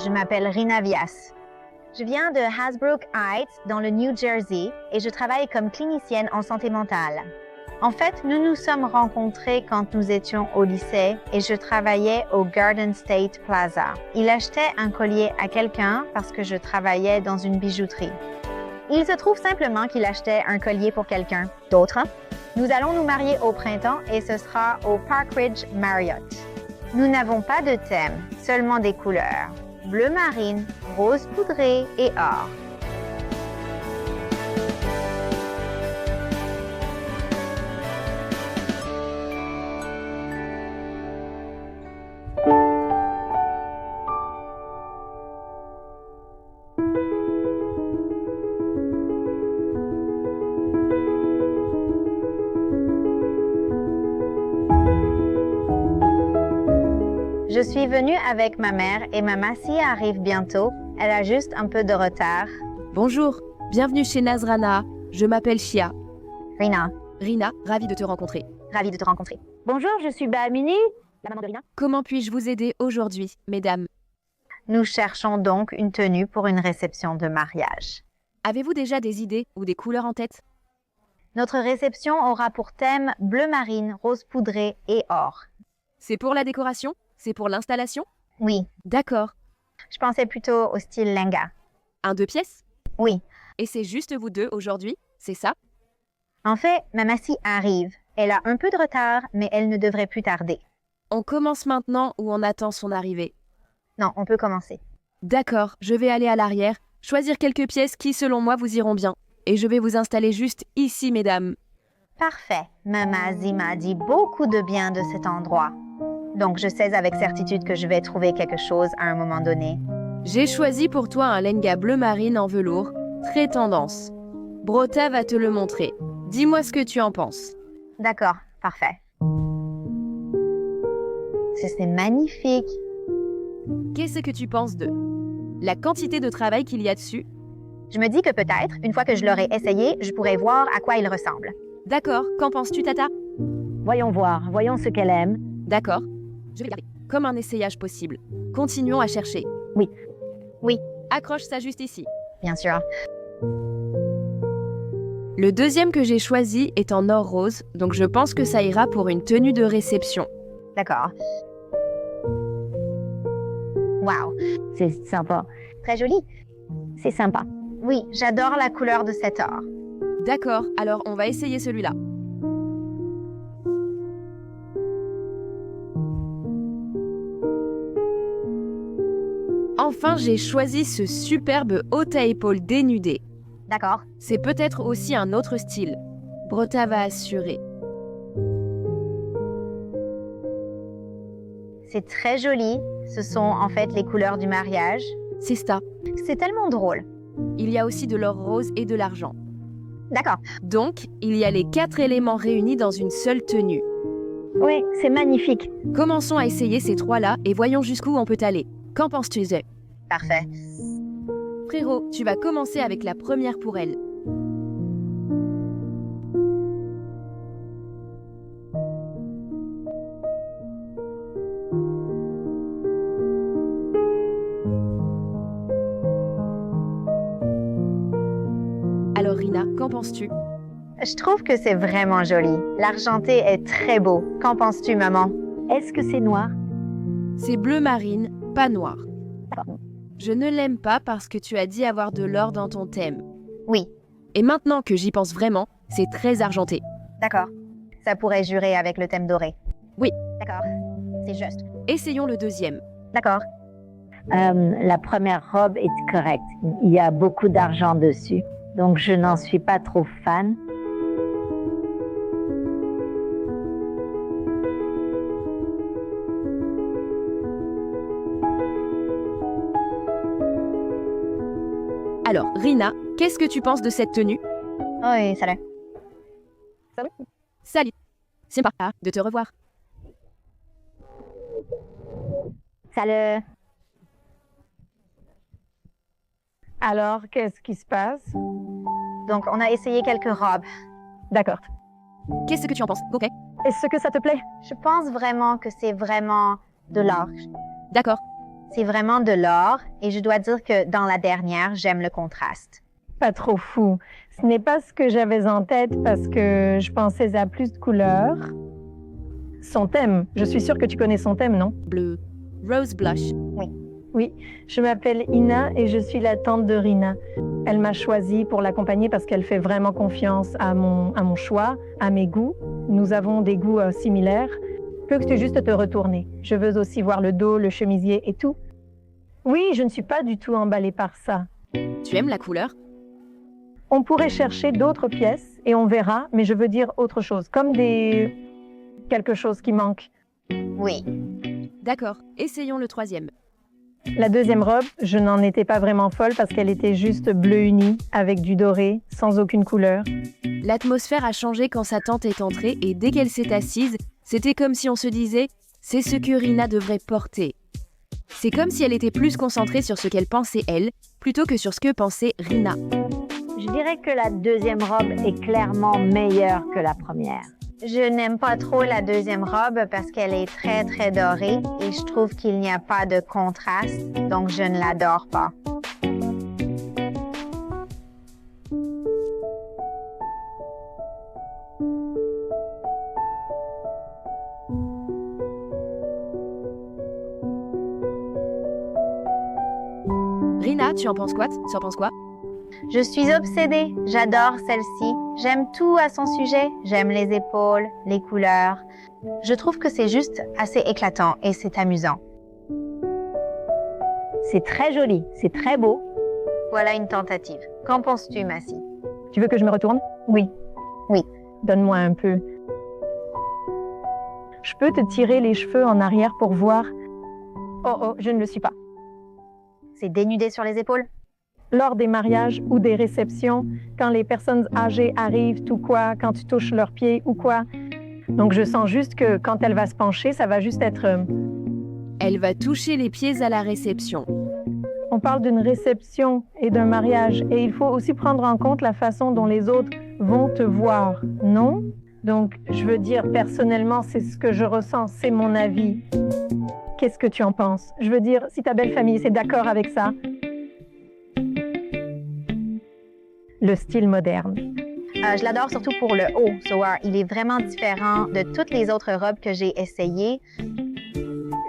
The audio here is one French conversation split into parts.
Je m'appelle Rina Vyas. Je viens de Hasbrook Heights, dans le New Jersey, et je travaille comme clinicienne en santé mentale. En fait, nous nous sommes rencontrés quand nous étions au lycée et je travaillais au Garden State Plaza. Il achetait un collier à quelqu'un parce que je travaillais dans une bijouterie. Il se trouve simplement qu'il achetait un collier pour quelqu'un d'autre. Nous allons nous marier au printemps et ce sera au Park Ridge Marriott. Nous n'avons pas de thème, seulement des couleurs. Bleu marine, rose poudré et or. Je suis venue avec ma mère et ma massie arrive bientôt. Elle a juste un peu de retard. Bonjour, bienvenue chez Nazrana. Je m'appelle Shia. Rina, Rina, ravie de te rencontrer. ravie de te rencontrer. Bonjour, je suis Bahamini, la maman de Rina. Comment puis-je vous aider aujourd'hui, mesdames? Nous cherchons donc une tenue pour une réception de mariage. Avez-vous déjà des idées ou des couleurs en tête? Notre réception aura pour thème bleu marine, rose poudré et or. C'est pour la décoration? C'est pour l'installation? Oui, D'accord. je pensais plutôt au style lenga. Un 2 pièces? Oui, Et c'est juste vous deux aujourd'hui, c'est ça? en fait, ma massie arrive. Elle a un peu de retard, mais elle ne devrait plus tarder. On commence maintenant ou on attend son arrivée? Non, on peut commencer. D'accord, je vais aller à l'arrière, choisir quelques pièces qui, selon moi, vous iront bien. Et je vais vous installer juste ici, mesdames. Parfait. Ma massie m'a dit beaucoup de bien de cet endroit. Donc, je sais avec certitude que je vais trouver quelque chose à un moment donné. J'ai choisi pour toi un lenga bleu marine en velours, très tendance. Brota va te le montrer. Dis-moi ce que tu en penses. D'accord, parfait. C'est magnifique. Qu'est-ce que tu penses de la quantité de travail qu'il y a dessus? Je me dis que peut-être, une fois que je l'aurai essayé, je pourrai voir à quoi il ressemble. D'accord, qu'en penses-tu, Tata? Voyons voir, voyons ce qu'elle aime. D'accord. Je vais garder comme un essayage possible. Continuons à chercher. Oui. Oui. Accroche ça juste ici. Bien sûr. Le deuxième que j'ai choisi est en or rose, donc je pense que ça ira pour une tenue de réception. D'accord. Wow, C'est sympa. très joli. C'est sympa. Oui, j'adore la couleur de cet or. D'accord, alors on va essayer celui-là. Enfin, j'ai choisi ce superbe haut à épaules dénudé. D'accord. C'est peut-être aussi un autre style. Brota va assurer. C'est très joli. Ce sont en fait les couleurs du mariage. C'est ça. C'est tellement drôle. Il y a aussi de l'or rose et de l'argent. D'accord. Donc, il y a les 4 éléments réunis dans une seule tenue. Oui, c'est magnifique. Commençons à essayer ces 3-là et voyons jusqu'où on peut aller. Qu'en penses-tu, Zé? Parfait. Frérot, tu vas commencer avec la première pour elle. Alors Rina, qu'en penses-tu? Je trouve que c'est vraiment joli. L'argenté est très beau. Qu'en penses-tu, maman? Est-ce que c'est noir? C'est bleu marine, pas noir. Je ne l'aime pas parce que tu as dit avoir de l'or dans ton thème. Oui, Et maintenant que j'y pense vraiment, c'est très argenté. d'accord. Ça pourrait jurer avec le thème doré. Oui. D'accord. C'est juste. Essayons le deuxième. D'accord. La première robe est correcte. Il y a beaucoup d'argent dessus. Donc je n'en suis pas trop fan. Alors, Rina, qu'est-ce que tu penses de cette tenue? Oui, salut. Salut. C'est pas de te revoir. Salut. Alors, qu'est-ce qui se passe? Donc, on a essayé quelques robes. D'accord. Qu'est-ce que tu en penses? Ok. Est-ce que ça te plaît? Je pense vraiment que c'est vraiment de l'or. D'accord. C'est vraiment de l'or et je dois dire que dans la dernière, j'aime le contraste. Pas trop fou. Ce n'est pas ce que j'avais en tête parce que je pensais à plus de couleurs. Son thème. Je suis sûre que tu connais son thème, non? Bleu. Rose blush. Oui, je m'appelle Ina et je suis la tante de Rina. Elle m'a choisie pour l'accompagner parce qu'elle fait vraiment confiance à mon choix, à mes goûts. Nous avons des goûts similaires. Peux-tu juste te retourner? Je veux aussi voir le dos, le chemisier et tout. Oui, je ne suis pas du tout emballée par ça. Tu aimes la couleur? On pourrait chercher d'autres pièces et on verra, mais je veux dire autre chose, comme quelque chose qui manque. Oui. D'accord, essayons le troisième. La deuxième robe, je n'en étais pas vraiment folle parce qu'elle était juste bleu uni, avec du doré, sans aucune couleur. L'atmosphère a changé quand sa tante est entrée et dès qu'elle s'est assise, c'était comme si on se disait « c'est ce que Rina devrait porter ». C'est comme si elle était plus concentrée sur ce qu'elle pensait elle, plutôt que sur ce que pensait Rina. Je dirais que la deuxième robe est clairement meilleure que la première. Je n'aime pas trop la deuxième robe parce qu'elle est très, très dorée et je trouve qu'il n'y a pas de contraste, donc je ne l'adore pas. Rina, tu en penses quoi? Tu en penses quoi? Je suis obsédée, j'adore celle-ci. J'aime tout à son sujet, j'aime les épaules, les couleurs. Je trouve que c'est juste assez éclatant et c'est amusant. C'est très joli, c'est très beau. Voilà une tentative. Qu'en penses-tu, Massy? Tu veux que je me retourne? Oui. Oui. Donne-moi un peu. Je peux te tirer les cheveux en arrière pour voir. Oh, je ne le suis pas. C'est dénudé sur les épaules? Lors des mariages ou des réceptions, quand les personnes âgées arrivent, tout quoi, quand tu touches leurs pieds ou quoi. Donc je sens juste que quand elle va se pencher, ça va juste être... Elle va toucher les pieds à la réception. On parle d'une réception et d'un mariage et il faut aussi prendre en compte la façon dont les autres vont te voir, non? Donc je veux dire, personnellement, c'est ce que je ressens, c'est mon avis. Qu'est-ce que tu en penses? Je veux dire, si ta belle famille est d'accord avec ça. Le style moderne. Je l'adore surtout pour le haut. Il est vraiment différent de toutes les autres robes que j'ai essayées.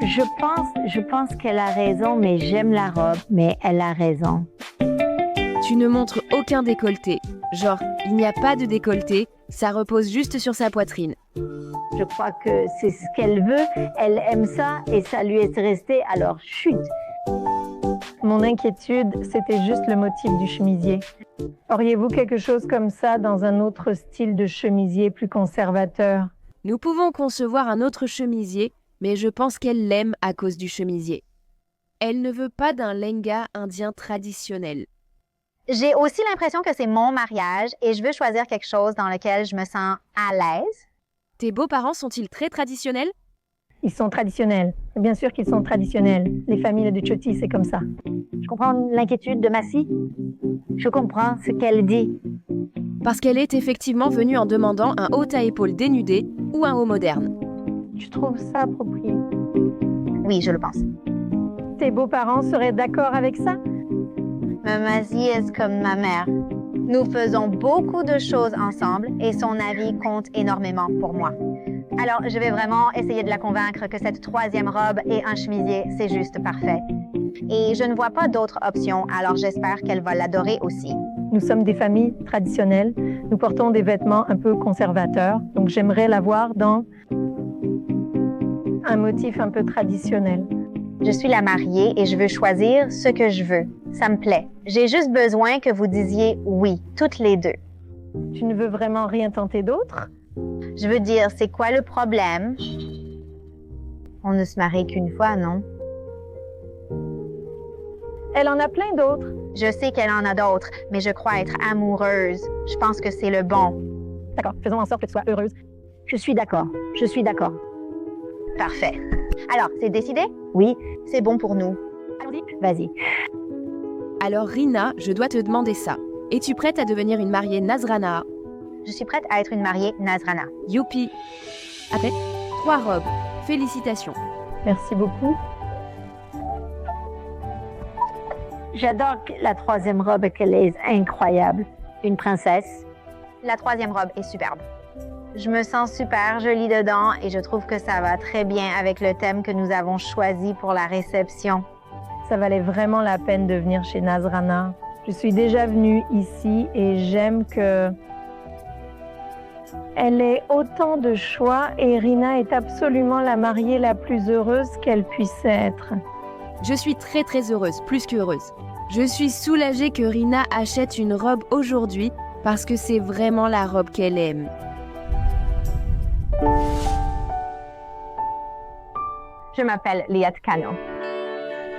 Je pense qu'elle a raison, mais j'aime la robe, mais elle a raison. Tu ne montres aucun décolleté. Genre, il n'y a pas de décolleté, ça repose juste sur sa poitrine. Je crois que c'est ce qu'elle veut, elle aime ça et ça lui est resté, alors chut. Mon inquiétude, c'était juste le motif du chemisier. Auriez-vous quelque chose comme ça dans un autre style de chemisier plus conservateur? Nous pouvons concevoir un autre chemisier, mais je pense qu'elle l'aime à cause du chemisier. Elle ne veut pas d'un lenga indien traditionnel. J'ai aussi l'impression que c'est mon mariage et je veux choisir quelque chose dans lequel je me sens à l'aise. Tes beaux-parents sont-ils très traditionnels? Ils sont traditionnels. Bien sûr qu'ils sont traditionnels. Les familles de Choti, c'est comme ça. Je comprends l'inquiétude de Massy. Je comprends ce qu'elle dit. Parce qu'elle est effectivement venue en demandant un haut à épaules dénudé ou un haut moderne. Tu trouves ça approprié? Oui, je le pense. Tes beaux-parents seraient d'accord avec ça? Ma Massy est comme ma mère. Nous faisons beaucoup de choses ensemble et son avis compte énormément pour moi. Alors, je vais vraiment essayer de la convaincre que cette troisième robe et un chemisier, c'est juste parfait. Et je ne vois pas d'autres options, alors j'espère qu'elle va l'adorer aussi. Nous sommes des familles traditionnelles. Nous portons des vêtements un peu conservateurs. Donc, j'aimerais la voir dans un motif un peu traditionnel. Je suis la mariée et je veux choisir ce que je veux. Ça me plaît. J'ai juste besoin que vous disiez oui, toutes les deux. Tu ne veux vraiment rien tenter d'autre? Je veux dire, c'est quoi le problème? On ne se marie qu'une fois, non? Elle en a plein d'autres. Je sais qu'elle en a d'autres, mais je crois être amoureuse. Je pense que c'est le bon. D'accord, faisons en sorte que tu sois heureuse. Je suis d'accord. Parfait. Alors, c'est décidé? Oui, C'est bon pour nous. Allons-y. vas-y. Alors Rina, je dois te demander ça. Es-tu prête à devenir une mariée Nazrana? Je suis prête à être une mariée Nazrana. Youpi! Avec 3 robes. Félicitations. Merci beaucoup. J'adore la troisième robe, qu'elle est incroyable. Une princesse. La troisième robe est superbe. Je me sens super jolie dedans et je trouve que ça va très bien avec le thème que nous avons choisi pour la réception. Ça valait vraiment la peine de venir chez Nazrana. Je suis déjà venue ici et j'aime que elle ait autant de choix et Rina est absolument la mariée la plus heureuse qu'elle puisse être. Je suis très très heureuse, plus qu'heureuse. Je suis soulagée que Rina achète une robe aujourd'hui parce que c'est vraiment la robe qu'elle aime. Je m'appelle Liat Kano.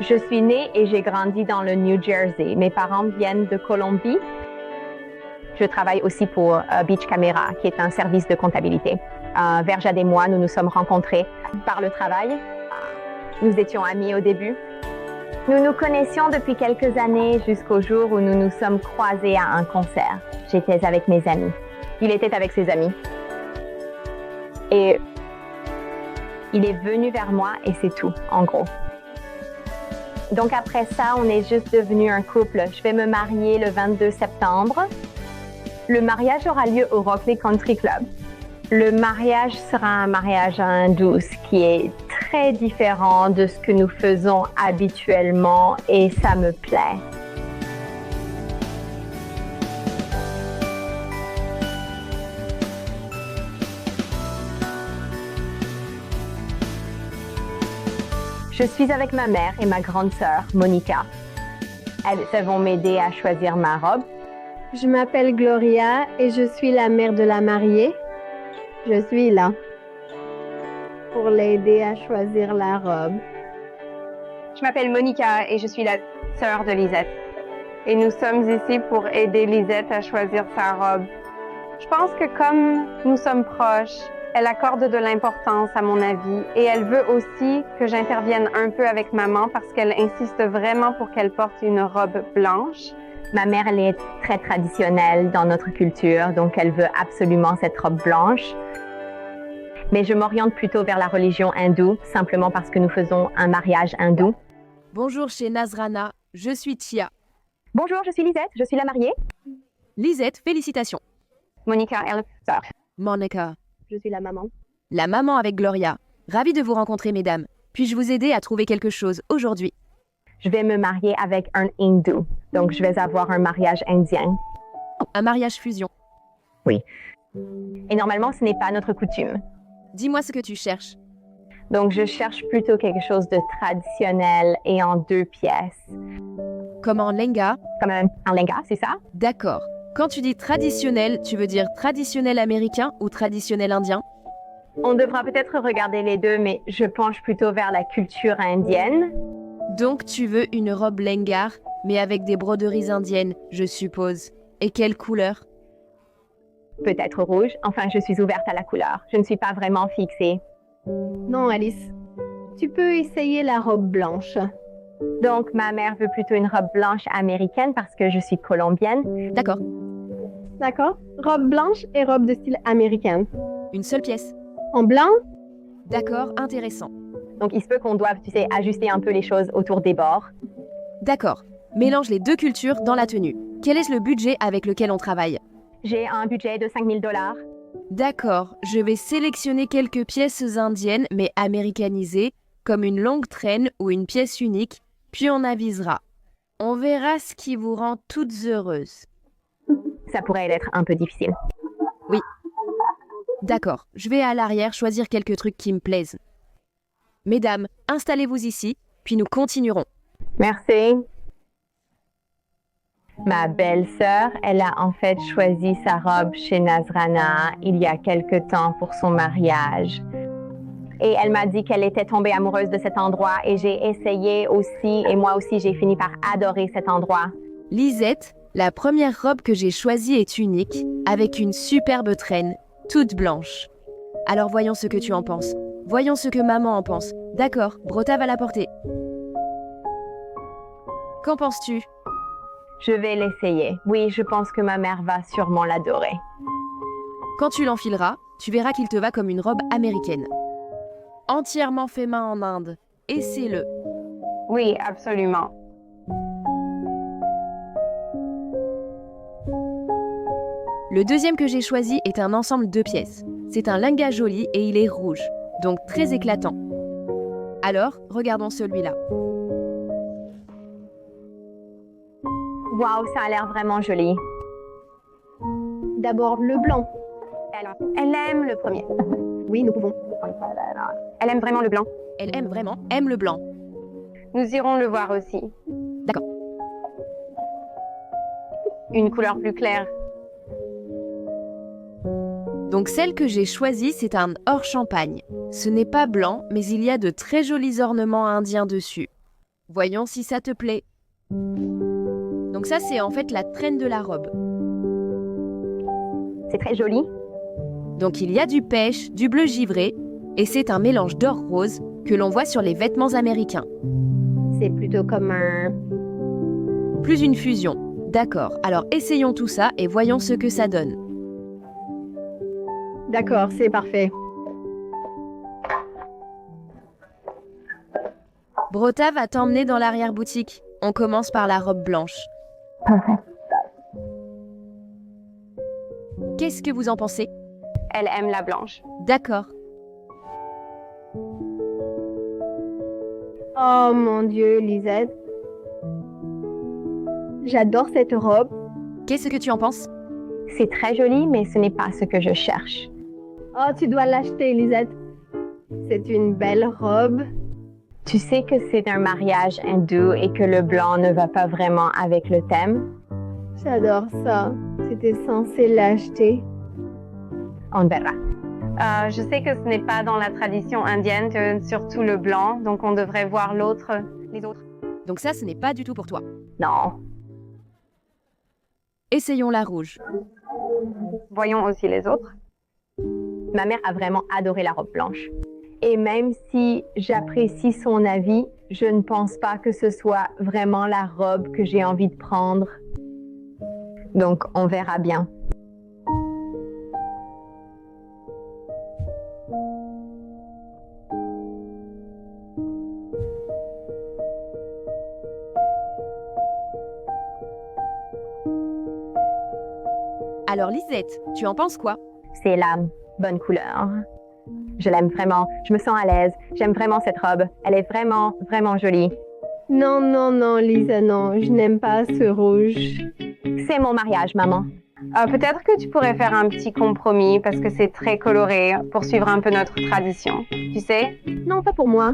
Je suis née et j'ai grandi dans le New Jersey. Mes parents viennent de Colombie. Je travaille aussi pour Beach Camera, qui est un service de comptabilité. Verjade et moi, nous nous sommes rencontrés par le travail. Nous étions amis au début. Nous nous connaissions depuis quelques années jusqu'au jour où nous nous sommes croisés à un concert. J'étais avec mes amis. Il était avec ses amis. Et il est venu vers moi et c'est tout, en gros. Donc après ça, on est juste devenus un couple. Je vais me marier le 22 septembre. Le mariage aura lieu au Rockley Country Club. Le mariage sera un mariage hindou, ce qui est très différent de ce que nous faisons habituellement et ça me plaît. Je suis avec ma mère et ma grande sœur, Monica. Elles vont m'aider à choisir ma robe. Je m'appelle Gloria et je suis la mère de la mariée. Je suis là pour l'aider à choisir la robe. Je m'appelle Monica et je suis la sœur de Lisette. Et nous sommes ici pour aider Lisette à choisir sa robe. Je pense que comme nous sommes proches, elle accorde de l'importance à mon avis et elle veut aussi que j'intervienne un peu avec maman parce qu'elle insiste vraiment pour qu'elle porte une robe blanche. Ma mère, elle est très traditionnelle dans notre culture, donc elle veut absolument cette robe blanche. Mais je m'oriente plutôt vers la religion hindoue, simplement parce que nous faisons un mariage hindou. Bonjour chez Nazrana, je suis Tia. Bonjour, je suis Lisette, je suis la mariée. Lisette, félicitations. Monica, elle est sœur. Monica. Je suis la maman. La maman avec Gloria. Ravie de vous rencontrer, mesdames. Puis-je vous aider à trouver quelque chose aujourd'hui? Je vais me marier avec un hindou, donc je vais avoir un mariage indien. Un mariage fusion. Oui. Et normalement, ce n'est pas notre coutume. Dis-moi ce que tu cherches. Donc, je cherche plutôt quelque chose de traditionnel et en 2 pièces. Comme en lenga? Comme un lenga, c'est ça? D'accord. Quand tu dis traditionnel, tu veux dire traditionnel américain ou traditionnel indien? On devra peut-être regarder les deux, mais je penche plutôt vers la culture indienne. Donc tu veux une robe lengar, mais avec des broderies indiennes, je suppose. Et quelle couleur? Peut-être rouge. Enfin, je suis ouverte à la couleur. Je ne suis pas vraiment fixée. Non, Alice. Tu peux essayer la robe blanche. Donc, ma mère veut plutôt une robe blanche américaine parce que je suis colombienne. D'accord. D'accord? Robe blanche et robe de style américaine. Une seule pièce. En blanc? D'accord, intéressant. Donc, il se peut qu'on doive, tu sais, ajuster un peu les choses autour des bords. D'accord. Mélange les deux cultures dans la tenue. Quel est le budget avec lequel on travaille? J'ai un budget de 5 000 $. D'accord, je vais sélectionner quelques pièces indiennes mais américanisées, comme une longue traîne ou une pièce unique, puis on avisera. On verra ce qui vous rend toutes heureuses. Ça pourrait être un peu difficile. Oui. D'accord, je vais à l'arrière choisir quelques trucs qui me plaisent. Mesdames, installez-vous ici, puis nous continuerons. Merci. Ma belle-sœur, elle a en fait choisi sa robe chez Nazrana il y a quelque temps pour son mariage. Et elle m'a dit qu'elle était tombée amoureuse de cet endroit et j'ai essayé aussi et moi aussi j'ai fini par adorer cet endroit. Lisette, la première robe que j'ai choisie est unique, avec une superbe traîne, toute blanche. Alors voyons ce que tu en penses. Voyons ce que maman en pense. D'accord, Brota va la porter. Qu'en penses-tu? Je vais l'essayer. Oui, je pense que ma mère va sûrement l'adorer. Quand tu l'enfileras, tu verras qu'il te va comme une robe américaine. Entièrement fait main en Inde. Essaie-le. Oui, absolument. Le deuxième que j'ai choisi est un ensemble de pièces. C'est un linga joli et il est rouge, donc très éclatant. Alors, regardons celui-là. Waouh, ça a l'air vraiment joli. D'abord le blanc. Alors, elle aime le premier. Oui, nous pouvons. Elle aime vraiment le blanc. Elle aime le blanc. Nous irons le voir aussi. D'accord. Une couleur plus claire. Donc celle que j'ai choisie, c'est un or champagne. Ce n'est pas blanc, mais il y a de très jolis ornements indiens dessus. Voyons si ça te plaît. Donc ça, c'est en fait la traîne de la robe. C'est très joli. Donc il y a du pêche, du bleu givré, et c'est un mélange d'or rose que l'on voit sur les vêtements américains. C'est plutôt comme un... Plus une fusion. D'accord, alors essayons tout ça et voyons ce que ça donne. D'accord, c'est parfait. Brota va t'emmener dans l'arrière-boutique. On commence par la robe blanche. Parfait. Qu'est-ce que vous en pensez? Elle aime la blanche. D'accord. Oh mon Dieu, Lisette. J'adore cette robe. Qu'est-ce que tu en penses? C'est très joli, mais ce n'est pas ce que je cherche. Oh, tu dois l'acheter, Lisette. C'est une belle robe. Tu sais que c'est un mariage hindou et que le blanc ne va pas vraiment avec le thème? J'adore ça. Tu étais censé l'acheter. On verra. Je sais que ce n'est pas dans la tradition indienne, surtout le blanc, donc on devrait voir les autres. Donc ça, ce n'est pas du tout pour toi. Non. Essayons la rouge. Voyons aussi les autres. Ma mère a vraiment adoré la robe blanche. Et même si j'apprécie son avis, je ne pense pas que ce soit vraiment la robe que j'ai envie de prendre. Donc, on verra bien. Alors Lisette, tu en penses quoi? C'est la bonne couleur. Je l'aime vraiment. Je me sens à l'aise. J'aime vraiment cette robe. Elle est vraiment, vraiment jolie. Non, non, non, Lisa, non. Je n'aime pas ce rouge. C'est mon mariage, maman. Peut-être que tu pourrais faire un petit compromis parce que c'est très coloré pour suivre un peu notre tradition. Tu sais? Non, pas pour moi.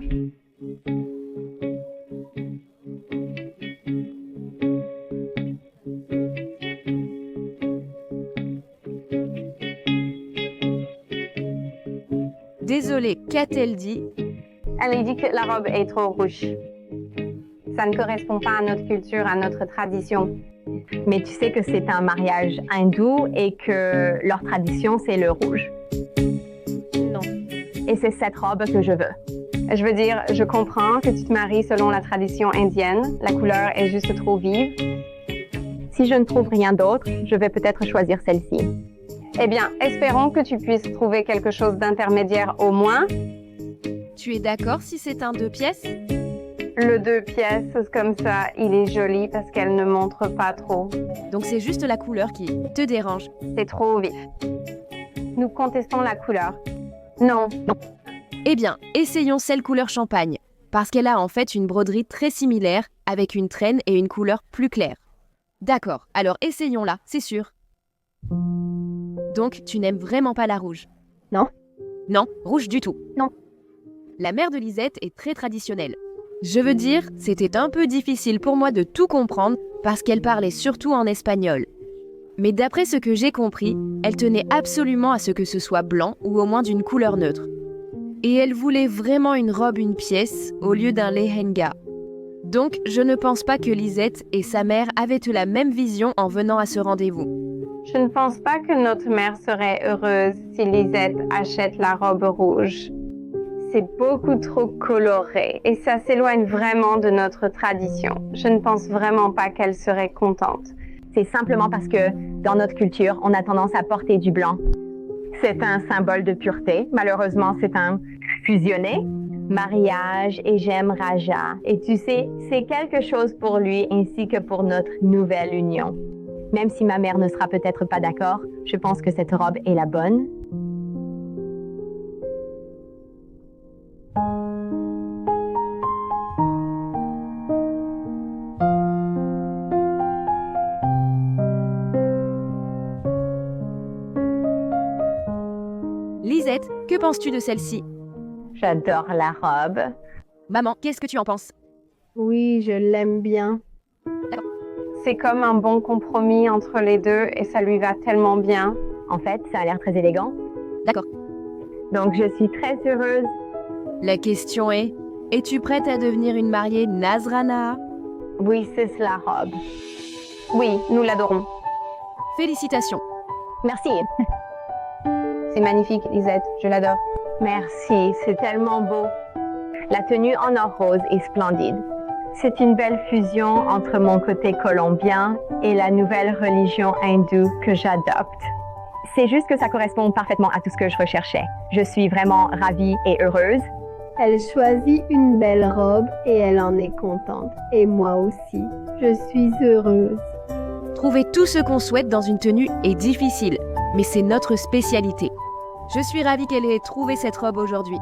Désolée, qu'a-t-elle dit? Elle a dit que la robe est trop rouge. Ça ne correspond pas à notre culture, à notre tradition. Mais tu sais que c'est un mariage hindou et que leur tradition, c'est le rouge. Non. Et c'est cette robe que je veux. Je veux dire, je comprends que tu te maries selon la tradition indienne. La couleur est juste trop vive. Si je ne trouve rien d'autre, je vais peut-être choisir celle-ci. Eh bien, espérons que tu puisses trouver quelque chose d'intermédiaire au moins. Tu es d'accord si c'est un 2 pièces? Le 2 pièces, comme ça, il est joli parce qu'elle ne montre pas trop. Donc c'est juste la couleur qui te dérange. C'est trop vif. Nous contestons la couleur. Non. Eh bien, essayons celle couleur champagne, parce qu'elle a en fait une broderie très similaire, avec une traîne et une couleur plus claire. D'accord, alors essayons-la, c'est sûr. Donc, tu n'aimes vraiment pas la rouge? Non. Non, rouge du tout? Non. La mère de Lisette est très traditionnelle. Je veux dire, c'était un peu difficile pour moi de tout comprendre parce qu'elle parlait surtout en espagnol. Mais d'après ce que j'ai compris, elle tenait absolument à ce que ce soit blanc ou au moins d'une couleur neutre. Et elle voulait vraiment une robe une pièce au lieu d'un lehenga. Donc, je ne pense pas que Lisette et sa mère avaient eu la même vision en venant à ce rendez-vous. Je ne pense pas que notre mère serait heureuse si Lisette achète la robe rouge. C'est beaucoup trop coloré et ça s'éloigne vraiment de notre tradition. Je ne pense vraiment pas qu'elle serait contente. C'est simplement parce que dans notre culture, on a tendance à porter du blanc. C'est un symbole de pureté. Malheureusement, c'est un fusionné. Mariage et j'aime Raja. Et tu sais, c'est quelque chose pour lui ainsi que pour notre nouvelle union. Même si ma mère ne sera peut-être pas d'accord, je pense que cette robe est la bonne. Lisette, que penses-tu de celle-ci? J'adore la robe. Maman, qu'est-ce que tu en penses? Oui, je l'aime bien. C'est comme un bon compromis entre les deux et ça lui va tellement bien. En fait, ça a l'air très élégant. D'accord. Donc, je suis très heureuse. La question est, es-tu prête à devenir une mariée Nazrana? Oui, c'est la robe. Oui, nous l'adorons. Félicitations. Merci. C'est magnifique, Lisette. Je l'adore. Merci, c'est tellement beau. La tenue en or rose est splendide. C'est une belle fusion entre mon côté colombien et la nouvelle religion hindoue que j'adopte. C'est juste que ça correspond parfaitement à tout ce que je recherchais. Je suis vraiment ravie et heureuse. Elle choisit une belle robe et elle en est contente. Et moi aussi, je suis heureuse. Trouver tout ce qu'on souhaite dans une tenue est difficile, mais c'est notre spécialité. Je suis ravie qu'elle ait trouvé cette robe aujourd'hui.